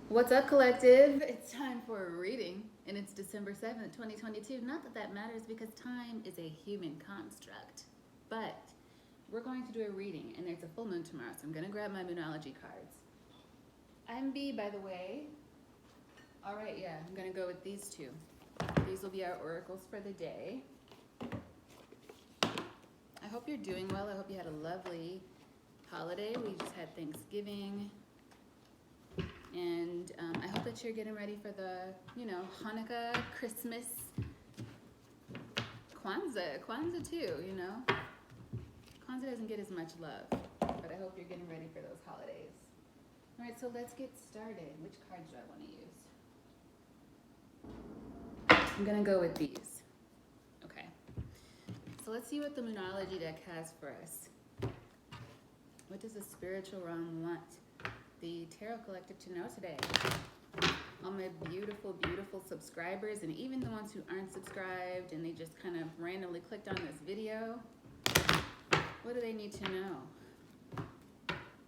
What's up, collective? It's time for a reading, and it's December 7th, 2022. Not that that matters because time is a human construct, but we're going to do a reading, and there's a full moon tomorrow, so I'm going to grab my Moonology cards. I'm B, by the way. All right, yeah, I'm going to go with these two. These will be our oracles for the day. I hope you're doing well. I hope you had a lovely holiday. We just had Thanksgiving. And I hope that you're getting ready for the, Hanukkah, Christmas, Kwanzaa too, Kwanzaa doesn't get as much love, but I hope you're getting ready for those holidays. All right, so let's get started. Which cards do I want to use? I'm gonna go with these. Okay, so let's see what the Moonology deck has for us. What does the spiritual realm want the Tarot Collective to know today? All my beautiful, beautiful subscribers, and even the ones who aren't subscribed and they just kind of randomly clicked on this video. What do they need to know?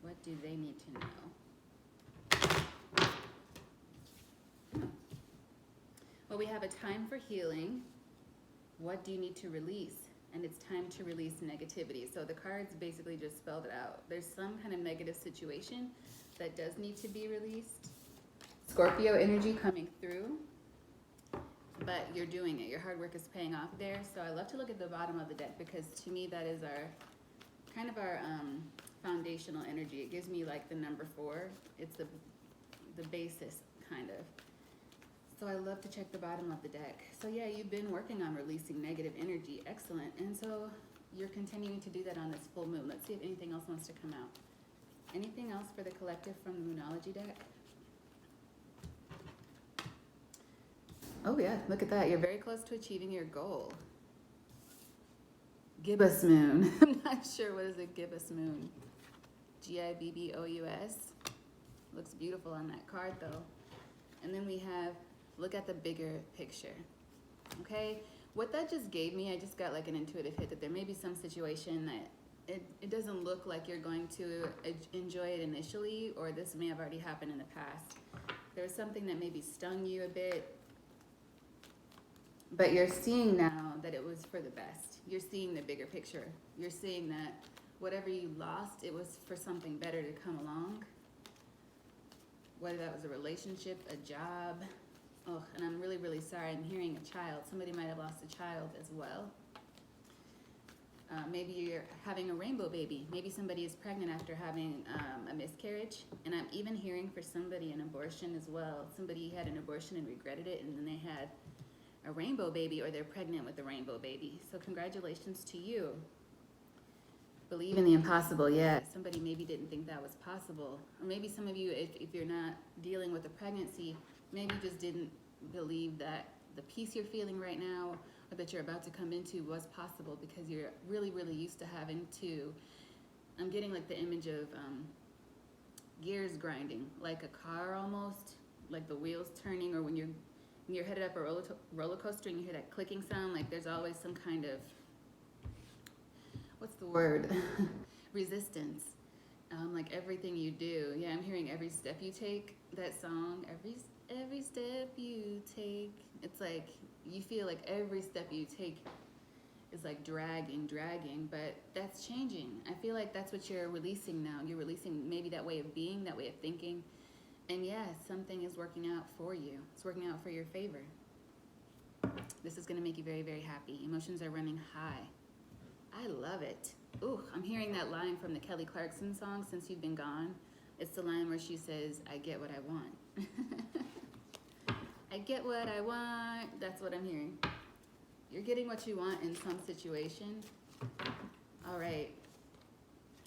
What do they need to know? Well, we have a time for healing. What do you need to release? And it's time to release negativity. So the cards basically just spelled it out. There's some kind of negative situation that does need to be released. Scorpio energy coming through, but you're doing it. Your hard work is paying off there. So I love to look at the bottom of the deck because to me that is our kind of our foundational energy. It gives me like the number 4. It's the basis kind of. So I love to check the bottom of the deck. So yeah, you've been working on releasing negative energy. Excellent. And so you're continuing to do that on this full moon. Let's see if anything else wants to come out. Anything else for the collective from the Moonology deck? Oh yeah, look at that. You're very close to achieving your goal. Gibbous moon. I'm not sure what is a gibbous moon. Gibbous. Looks beautiful on that card though. And then we have, look at the bigger picture. Okay? What that just gave me, I just got like an intuitive hit that there may be some situation that it doesn't look like you're going to enjoy it initially, or this may have already happened in the past. There was something that maybe stung you a bit, but you're seeing now that it was for the best. You're seeing the bigger picture. You're seeing that whatever you lost, it was for something better to come along. Whether that was a relationship, a job. Oh, and I'm really, really sorry. I'm hearing a child. Somebody might have lost a child as well. Maybe you're having a rainbow baby. Maybe somebody is pregnant after having a miscarriage. And I'm even hearing for somebody an abortion as well. Somebody had an abortion and regretted it, and then they had a rainbow baby, or they're pregnant with a rainbow baby. So congratulations to you. Believe in the impossible. Yeah, somebody maybe didn't think that was possible. Or maybe some of you, if you're not dealing with a pregnancy, maybe you just didn't believe that the peace you're feeling right now or that you're about to come into was possible because you're really, really used to having to, I'm getting like the image of gears grinding, like a car almost, like the wheels turning, or when you're headed up a roller coaster and you hear that clicking sound, like there's always some kind of, what's the word? Resistance. Like everything you do. Yeah, I'm hearing every step you take, that song, every step you take. It's like you feel like every step you take is like dragging, but that's changing. I feel like that's what you're releasing now. You're releasing maybe that way of being, that way of thinking. And yeah, something is working out for you. It's working out for your favor. This is going to make you very, very happy. Emotions are running high. I love it. Ooh, I'm hearing that line from the Kelly Clarkson song, Since You've Been Gone. It's the line where she says, I get what I want. I get what I want. That's what I'm hearing. You're getting what you want in some situation. All right.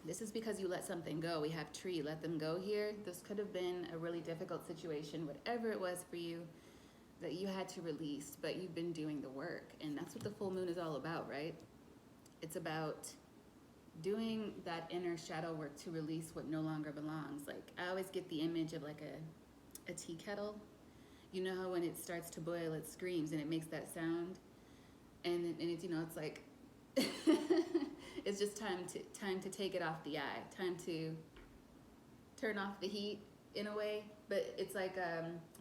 This is because you let something go. We have tree, let them go here. This could have been a really difficult situation, whatever it was for you that you had to release, but you've been doing the work. And that's what the full moon is all about, right? It's about doing that inner shadow work to release what no longer belongs. Like I always get the image of like a tea kettle. You know how when it starts to boil, it screams and it makes that sound? And it's, it's like, it's just time to take it off the eye, time to turn off the heat in a way. But it's like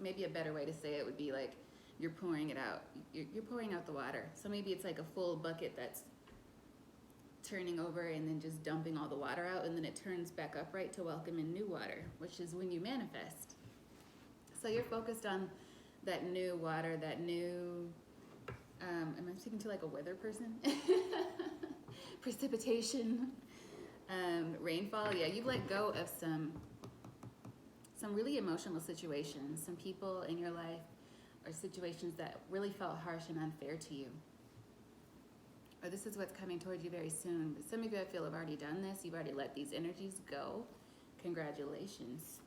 maybe a better way to say it would be like you're pouring it out. You're pouring out the water. So maybe it's like a full bucket that's turning over and then just dumping all the water out, and then it turns back upright to welcome in new water, which is when you manifest. So you're focused on that new water, that new, am I speaking to like a weather person? Precipitation, rainfall. Yeah, you've let go of some really emotional situations, some people in your life or situations that really felt harsh and unfair to you. Or this is what's coming towards you very soon. But some of you, I feel, have already done this. You've already let these energies go. Congratulations.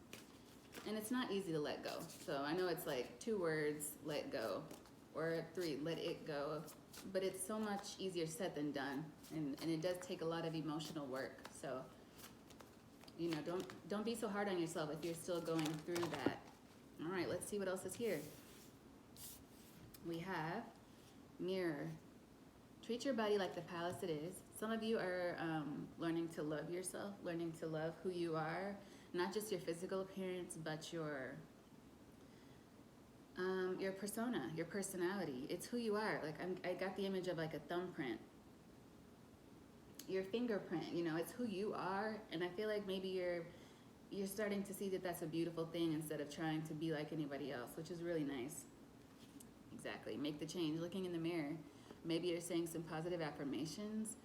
And it's not easy to let go. So I know it's like 2 words, let go, or 3, let it go. But it's so much easier said than done. And it does take a lot of emotional work. So, you know, don't be so hard on yourself if you're still going through that. All right, let's see what else is here. We have mirror. Treat your body like the palace it is. Some of you are learning to love yourself, learning to love who you are, not just your physical appearance, but your persona, your personality. It's who you are. Like I got the image of like a thumbprint, your fingerprint. You know, it's who you are, and I feel like maybe you're starting to see that that's a beautiful thing instead of trying to be like anybody else, which is really nice. Exactly. Make the change. Looking in the mirror. Maybe you're saying some positive affirmations.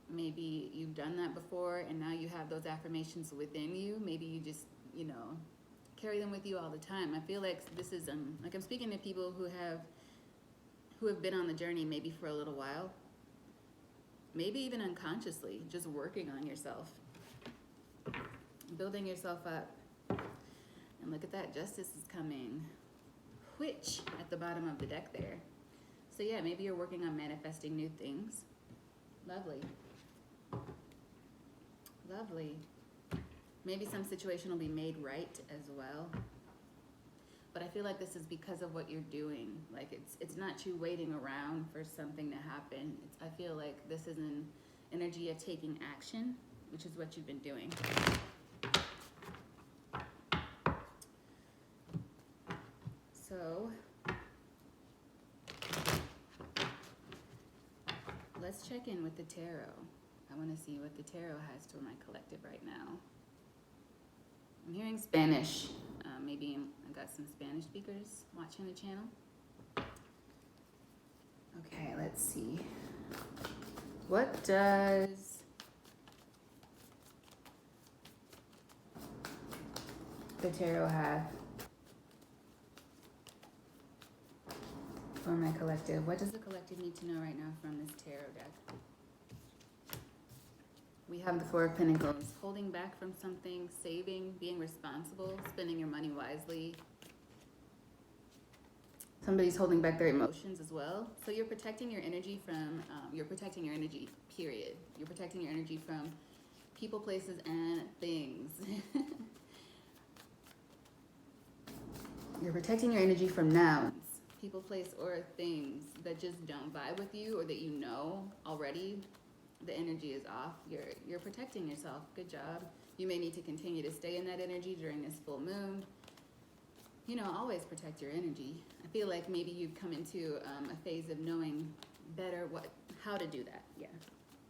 Maybe you've done that before and now you have those affirmations within you. Maybe you just, you know, carry them with you all the time. I feel like this is like I'm speaking to people who have been on the journey maybe for a little while. Maybe even unconsciously, just working on yourself. Building yourself up. And look at that, justice is coming. Which at the bottom of the deck there. So yeah, maybe you're working on manifesting new things. Lovely. Lovely. Maybe some situation will be made right as well. But I feel like this is because of what you're doing. Like it's not you waiting around for something to happen. I feel like this is an energy of taking action, which is what you've been doing. So let's check in with the tarot. I want to see what the tarot has for my collective right now. I'm hearing Spanish. Maybe I got some Spanish speakers watching the channel. Okay, let's see. What does the tarot have for my collective? What does the collective need to know right now from this tarot deck? We have the 4 of Pentacles, holding back from something, saving, being responsible, spending your money wisely. Somebody's holding back their emotions as well. So you're protecting your energy from, period. You're protecting your energy from people, places, and things. You're protecting your energy from nouns, people, place, or things that just don't vibe with you or that you know already. The energy is off. You're protecting yourself. Good job. You may need to continue to stay in that energy during this full moon. You know, always protect your energy. I feel like maybe you've come into a phase of knowing better how to do that. Yeah,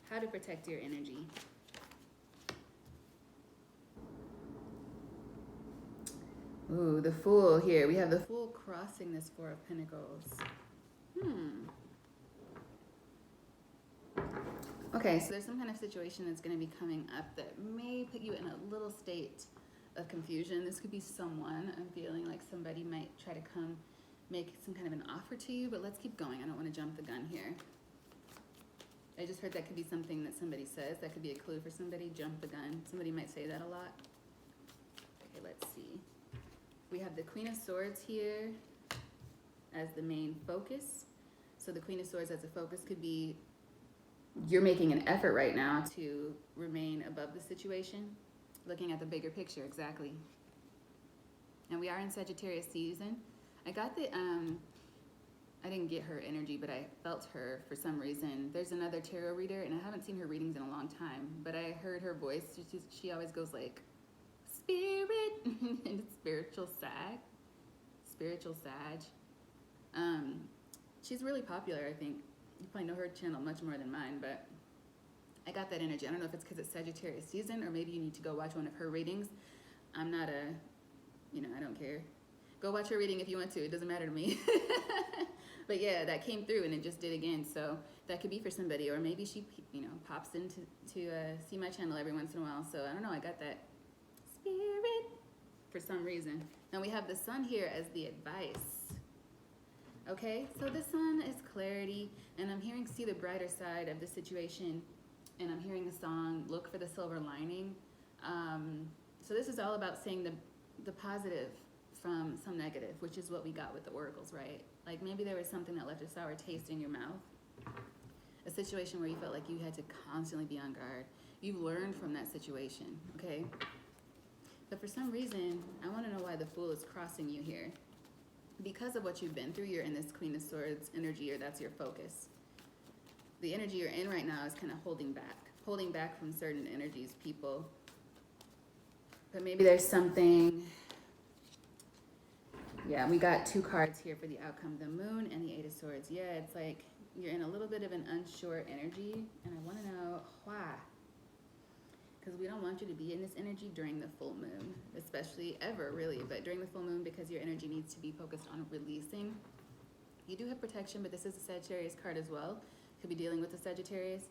how to protect your energy. Ooh, the Fool here. We have the Fool crossing this 4 of Pentacles. Okay, so there's some kind of situation that's going to be coming up that may put you in a little state of confusion. This could be someone. I'm feeling like somebody might try to come make some kind of an offer to you, but let's keep going. I don't want to jump the gun here. I just heard that could be something that somebody says. That could be a clue for somebody. Jump the gun. Somebody might say that a lot. Okay, let's see. We have the Queen of Swords here as the main focus. So the Queen of Swords as a focus could be you're making an effort right now to remain above the situation, looking at the bigger picture, exactly. And we are in Sagittarius season. I got the, I didn't get her energy, but I felt her for some reason. There's another tarot reader, and I haven't seen her readings in a long time, but I heard her voice. She always goes like spirit, and it's spiritual Sag. She's really popular, I think. You probably know her channel much more than mine, but I got that energy. I don't know if it's because it's Sagittarius season, or maybe you need to go watch one of her readings. I'm not I don't care. Go watch her reading if you want to. It doesn't matter to me. But yeah, that came through and it just did again. So that could be for somebody, or maybe she, pops in to see my channel every once in a while. So I don't know. I got that spirit for some reason. Now we have the sun here as the advice. Okay, so the sun is clarity, and I'm hearing see the brighter side of the situation, and I'm hearing the song look for the silver lining. So this is all about saying the positive from some negative, which is what we got with the oracles, right? Like maybe there was something that left a sour taste in your mouth, a situation where you felt like you had to constantly be on guard. You learned from that situation, okay? But for some reason, I want to know why the Fool is crossing you here. Because of what you've been through, you're in this Queen of Swords energy, or that's your focus. The energy you're in right now is kind of holding back from certain energies, people. But maybe there's something. Yeah, we got 2 cards here for the outcome, the Moon and the 8 of Swords. Yeah, it's like you're in a little bit of an unsure energy, and I want to know why. Because we don't want you to be in this energy during the full moon, especially ever, really, but during the full moon, because your energy needs to be focused on releasing. You do have protection, but this is a Sagittarius card as well. Could be dealing with the Sagittarius,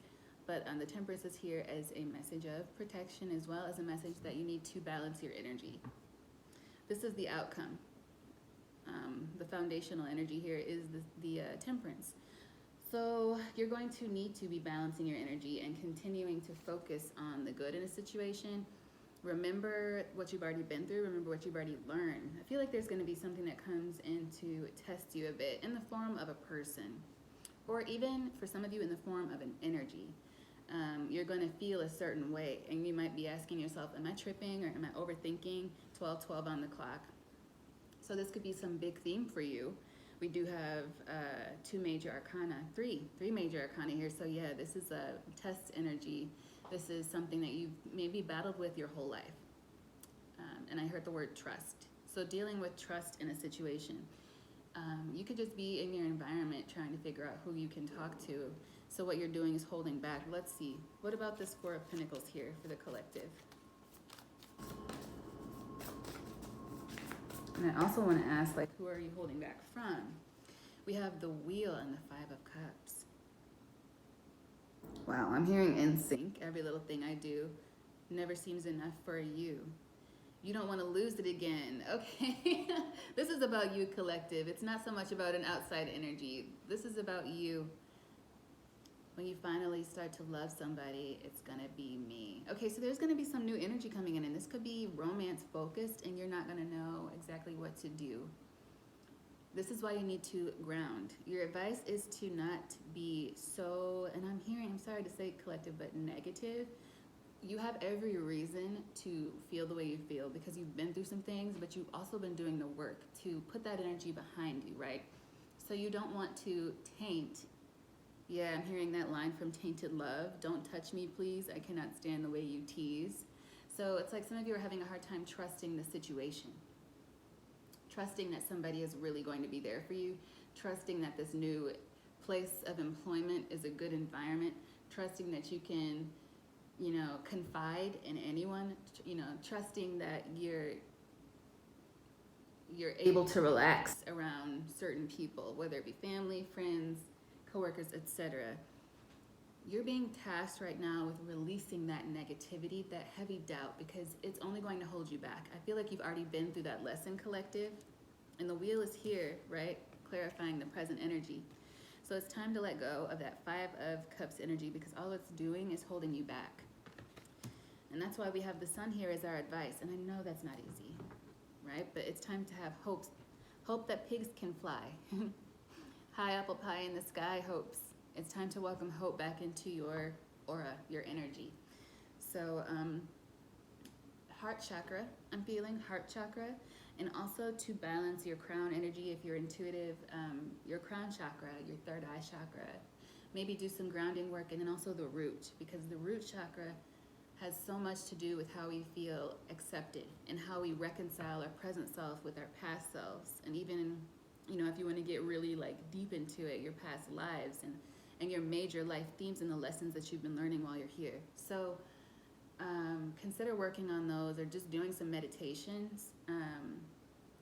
but the Temperance is here as a message of protection, as well as a message that you need to balance your energy. This is the outcome. The foundational energy here is the Temperance. So you're going to need to be balancing your energy and continuing to focus on the good in a situation. Remember what you've already been through. Remember what you've already learned. I feel like there's going to be something that comes in to test you a bit in the form of a person, or even for some of you in the form of an energy. You're going to feel a certain way, and you might be asking yourself, am I tripping or am I overthinking? 12:12 on the clock. So this could be some big theme for you. We do have 2 major arcana, three major arcana here. So yeah, this is a test energy. This is something that you've maybe battled with your whole life. And I heard the word trust. So dealing with trust in a situation. You could just be in your environment trying to figure out who you can talk to. So what you're doing is holding back. Let's see. What about this 4 of Pentacles here for the collective? And I also want to ask, like, who are you holding back from? We have the Wheel and the 5 of Cups. Wow, I'm hearing in sync. Every little thing I do never seems enough for you. You don't want to lose it again. Okay, this is about you, collective. It's not so much about an outside energy. This is about you. When you finally start to love somebody, it's going to be me. Okay, so there's going to be some new energy coming in, and this could be romance focused, and you're not going to know exactly what to do. This is why you need to ground. Your advice is to not be so, and I'm sorry to say collective, but negative. You have every reason to feel the way you feel because you've been through some things, but you've also been doing the work to put that energy behind you, right? So you don't want to taint. Yeah, I'm hearing that line from Tainted Love. Don't touch me, please. I cannot stand the way you tease. So it's like some of you are having a hard time trusting the situation. Trusting that somebody is really going to be there for you. Trusting that this new place of employment is a good environment. Trusting that you can, confide in anyone. Trusting that you're able to relax around certain people, whether it be family, friends, coworkers, etc. You're being tasked right now with releasing that negativity, that heavy doubt, because it's only going to hold you back. I feel like you've already been through that lesson, collective, and the Wheel is here, right? Clarifying the present energy. So it's time to let go of that 5 of Cups energy because all it's doing is holding you back. And that's why we have the Sun here as our advice. And I know that's not easy, right? But it's time to have hope that pigs can fly. High apple pie in the sky hopes. It's time to welcome hope back into your aura, your energy. So heart chakra, I'm feeling heart chakra, and also to balance your crown energy if you're intuitive, your crown chakra, your third eye chakra. Maybe do some grounding work, and then also the root, because the root chakra has so much to do with how we feel accepted and how we reconcile our present self with our past selves. And even, if you want to get really like deep into it, your past lives and your major life themes and the lessons that you've been learning while you're here. So consider working on those or just doing some meditations.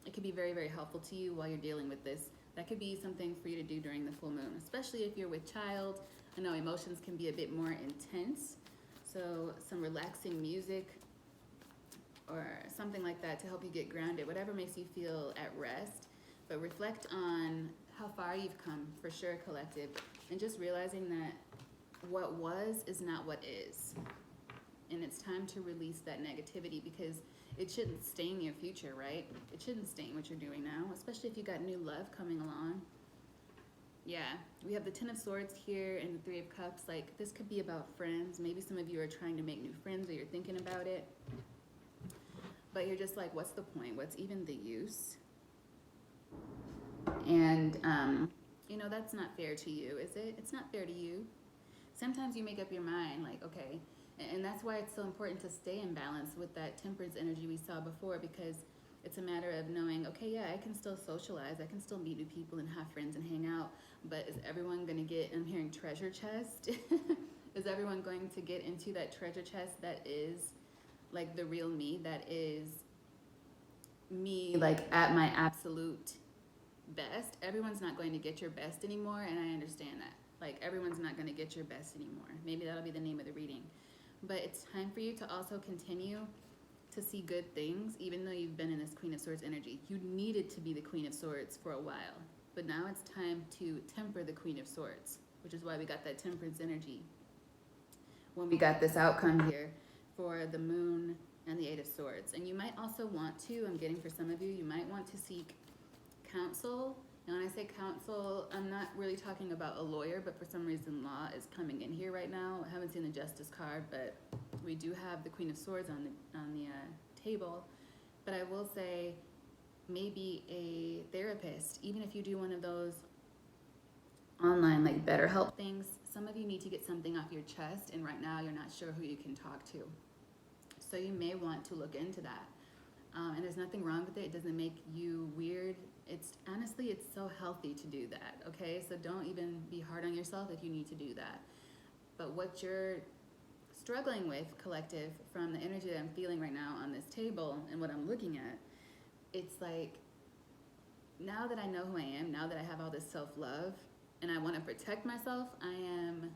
It could be very, very helpful to you while you're dealing with this. That could be something for you to do during the full moon, especially if you're with child. I know emotions can be a bit more intense. So some relaxing music or something like that to help you get grounded, whatever makes you feel at rest. But reflect on how far you've come, for sure, collective, and just realizing that what was is not what is. And it's time to release that negativity because it shouldn't stain your future, right? It shouldn't stain what you're doing now, especially if you got new love coming along. Yeah, we have the Ten of Swords here and the Three of Cups. Like, this could be about friends. Maybe some of you are trying to make new friends or you're thinking about it. But you're just like, what's the point? What's even the use? And, that's not fair to you, is it? It's not fair to you. Sometimes you make up your mind, like, okay. And that's why it's so important to stay in balance with that temperance energy we saw before, because it's a matter of knowing, okay, yeah, I can still socialize. I can still meet new people and have friends and hang out. But is everyone going to get, I'm hearing treasure chest. Is everyone going to get into that treasure chest that is like the real me, that is me like at my absolute best? Everyone's not going to get your best anymore, and I understand that. Like, everyone's not going to get your best anymore. Maybe that'll be the name of the reading. But it's time for you to also continue to see good things, even though you've been in this Queen of Swords energy. You needed to be the Queen of Swords for a while, but now it's time to temper the Queen of Swords, which is why we got that temperance energy when we got this outcome here for the Moon and the Eight of Swords. And you might also want to, I'm getting for some of you, you might want to seek counsel. And when I say counsel, I'm not really talking about a lawyer, but for some reason law is coming in here right now. I haven't seen the Justice card, but we do have the Queen of Swords on the table. But I will say maybe a therapist, even if you do one of those online like BetterHelp things. Some of you need to get something off your chest, and right now you're not sure who you can talk to. So you may want to look into that. And there's nothing wrong with it. It doesn't make you weird. It's honestly, it's so healthy to do that, okay? So don't even be hard on yourself if you need to do that. But what you're struggling with, collective, from the energy that I'm feeling right now on this table and what I'm looking at, it's like, now that I know who I am, now that I have all this self-love, and I want to protect myself, I am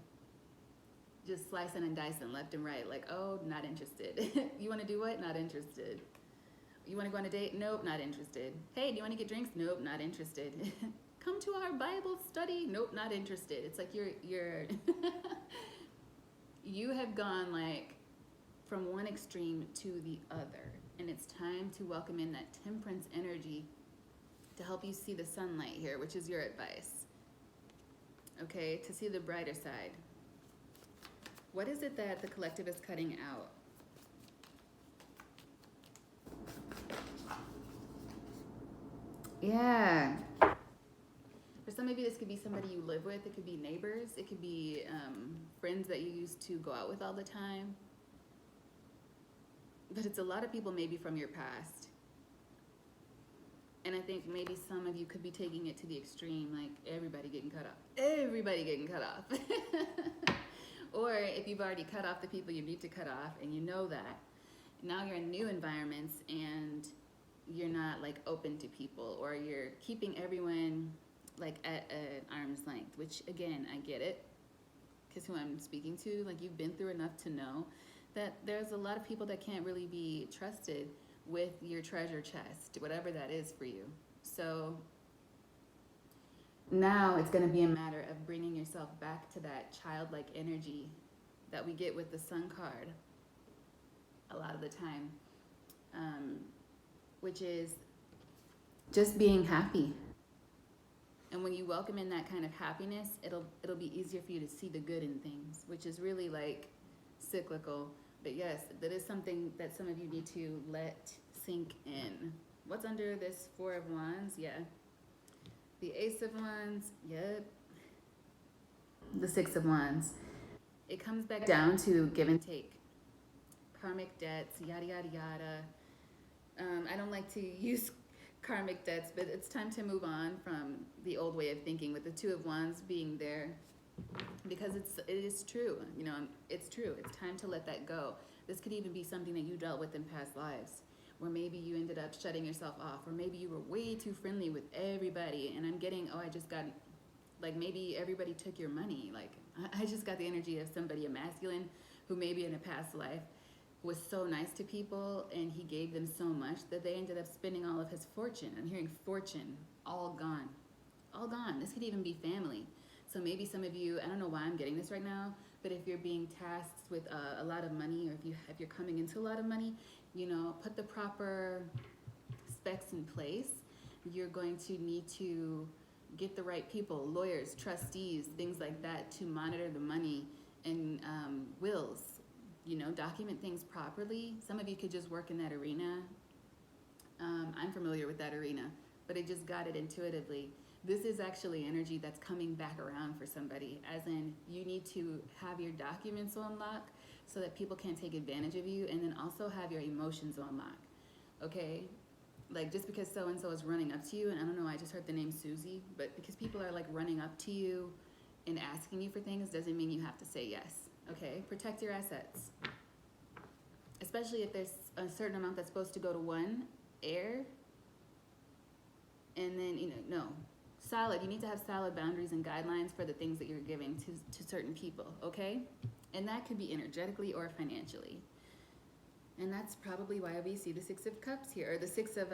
just slicing and dicing left and right. Like, oh, not interested. You want to do what? Not interested. You want to go on a date? Nope, not interested. Hey, do you want to get drinks? Nope, not interested. Come to our Bible study? Nope, not interested. It's like you're you have gone like from one extreme to the other. And it's time to welcome in that temperance energy to help you see the sunlight here, which is your advice. Okay, to see the brighter side. What is it that the collective is cutting out? Yeah. For some of you, this could be somebody you live with. It could be neighbors. It could be friends that you used to go out with all the time. But it's a lot of people maybe from your past. And I think maybe some of you could be taking it to the extreme, like everybody getting cut off. Everybody getting cut off. Or if you've already cut off the people you need to cut off and you know that, now you're in new environments and you're not like open to people, or you're keeping everyone like at an arm's length, which again, I get it, because who I'm speaking to, like, you've been through enough to know that there's a lot of people that can't really be trusted with your treasure chest, whatever that is for you. So now it's going to be a matter of bringing yourself back to that childlike energy that we get with the Sun card a lot of the time, which is just being happy. And when you welcome in that kind of happiness, it'll be easier for you to see the good in things, which is really like cyclical. But yes, that is something that some of you need to let sink in. What's under this Four of Wands? Yeah. The Ace of Wands, yep. The Six of Wands. It comes back down to give and take. karmic debts, yada, yada, yada. I don't like to use karmic debts, but it's time to move on from the old way of thinking with the Two of Wands being there, because it is true. You know, it's true. It's time to let that go. This could even be something that you dealt with in past lives, where maybe you ended up shutting yourself off, or maybe you were way too friendly with everybody. And I'm getting, oh, I just got, like, maybe everybody took your money. Like, I just got the energy of somebody, a masculine, who maybe in a past life was so nice to people, and he gave them so much that they ended up spending all of his fortune. I'm hearing fortune, all gone. All gone. This could even be family. So maybe some of you, I don't know why I'm getting this right now, but if you're being tasked with a lot of money, or if you're coming into a lot of money, you know, put the proper specs in place. You're going to need to get the right people, lawyers, trustees, things like that, to monitor the money, and wills. You know, document things properly. Some of you could just work in that arena. I'm familiar with that arena, but I just got it intuitively. This is actually energy that's coming back around for somebody, as in you need to have your documents on lock so that people can't take advantage of you, and then also have your emotions on lock, okay? Like, just because so-and-so is running up to you, and I don't know, I just heard the name Susie, but because people are like running up to you and asking you for things doesn't mean you have to say yes. Okay, protect your assets. Especially if there's a certain amount that's supposed to go to one, air, and then, you know, no. Solid, you need to have solid boundaries and guidelines for the things that you're giving to certain people, okay? And that could be energetically or financially. And that's probably why we see the Six of Cups here, or the Six of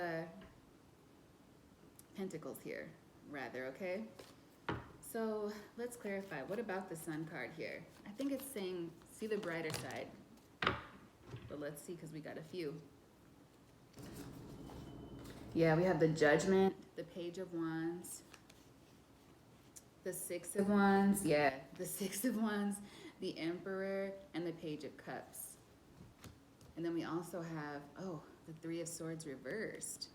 Pentacles here, rather, okay? So let's clarify. What about the Sun card here? I think it's saying, see the brighter side. But let's see, because we got a few. Yeah, we have the Judgment, the Page of Wands, the Six of Wands. Yeah, the Six of Wands, the Emperor, and the Page of Cups. And then we also have, oh, the Three of Swords reversed.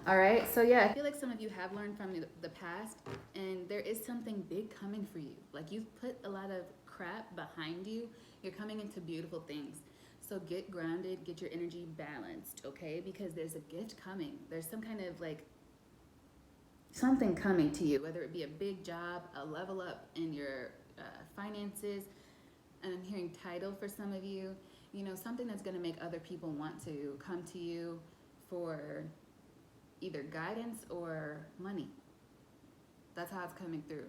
All right, so yeah, I feel like some of you have learned from the past, and there is something big coming for you. Like, you've put a lot of crap behind you. You're coming into beautiful things. So get grounded, get your energy balanced, okay? Because there's a gift coming. There's some kind of like something coming to you, whether it be a big job, a level up in your finances, and I'm hearing title for some of you. You know, something that's going to make other people want to come to you for either guidance or money. That's how it's coming through.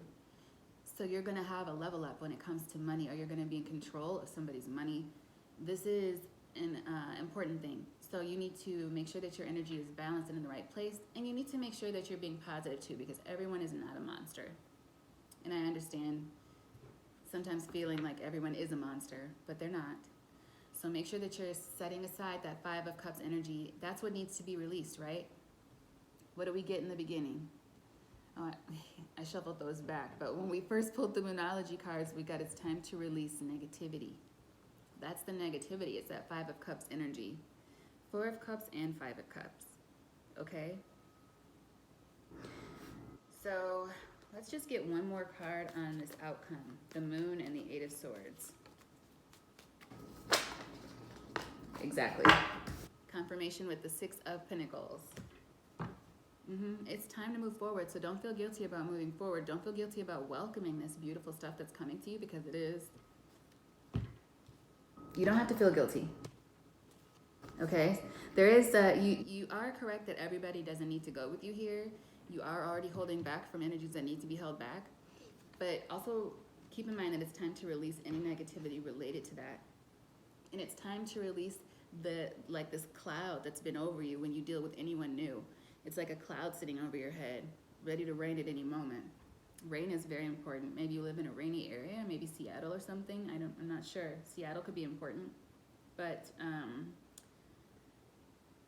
So you're going to have a level up when it comes to money, or you're going to be in control of somebody's money. This is an important thing. So you need to make sure that your energy is balanced and in the right place, and you need to make sure that you're being positive too, because everyone is not a monster. And I understand sometimes feeling like everyone is a monster, but they're not. So make sure that you're setting aside that Five of Cups energy. That's what needs to be released, right? What do we get in the beginning? Oh, I shuffled those back, but when we first pulled the Moonology cards, we got it's time to release negativity. That's the negativity. It's that Five of Cups energy. Four of Cups and Five of Cups, okay? So let's just get one more card on this outcome. The Moon and the Eight of Swords. Exactly. Confirmation with the Six of Pentacles. It's time to move forward, so don't feel guilty about moving forward. Don't feel guilty about welcoming this beautiful stuff that's coming to you, because it is. You don't have to feel guilty. Okay? There is, you are correct that everybody doesn't need to go with you here. You are already holding back from energies that need to be held back. But also keep in mind that it's time to release any negativity related to that. And it's time to release this cloud that's been over you when you deal with anyone new. It's like a cloud sitting over your head, ready to rain at any moment. Rain is very important. Maybe you live in a rainy area, maybe Seattle or something. I'm not sure. Seattle could be important. But,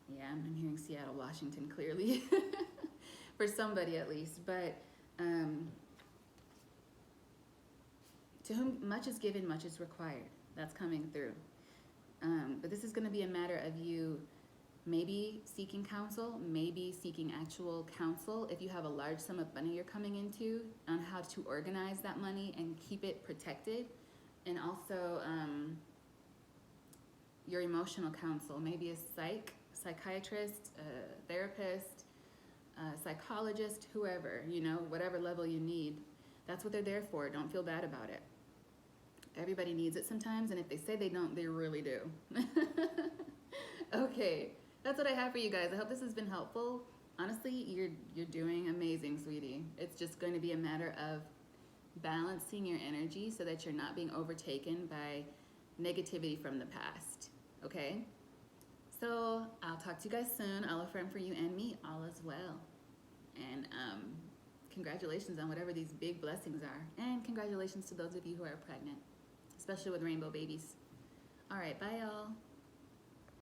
yeah, I'm hearing Seattle, Washington clearly. For somebody at least. But to whom much is given, much is required. That's coming through. But this is going to be a matter of you maybe seeking counsel, maybe seeking actual counsel if you have a large sum of money you're coming into, on how to organize that money and keep it protected. And also your emotional counsel, maybe a psychiatrist, a therapist, a psychologist, whoever, you know, whatever level you need. That's what they're there for. Don't feel bad about it. Everybody needs it sometimes, and if they say they don't, they really do. Okay, that's what I have for you guys. I hope this has been helpful. Honestly, you're doing amazing, sweetie. It's just going to be a matter of balancing your energy so that you're not being overtaken by negativity from the past. Okay? So I'll talk to you guys soon. I'll affirm for you and me, all is well. And congratulations on whatever these big blessings are. And congratulations to those of you who are pregnant, especially with rainbow babies. All right, bye y'all.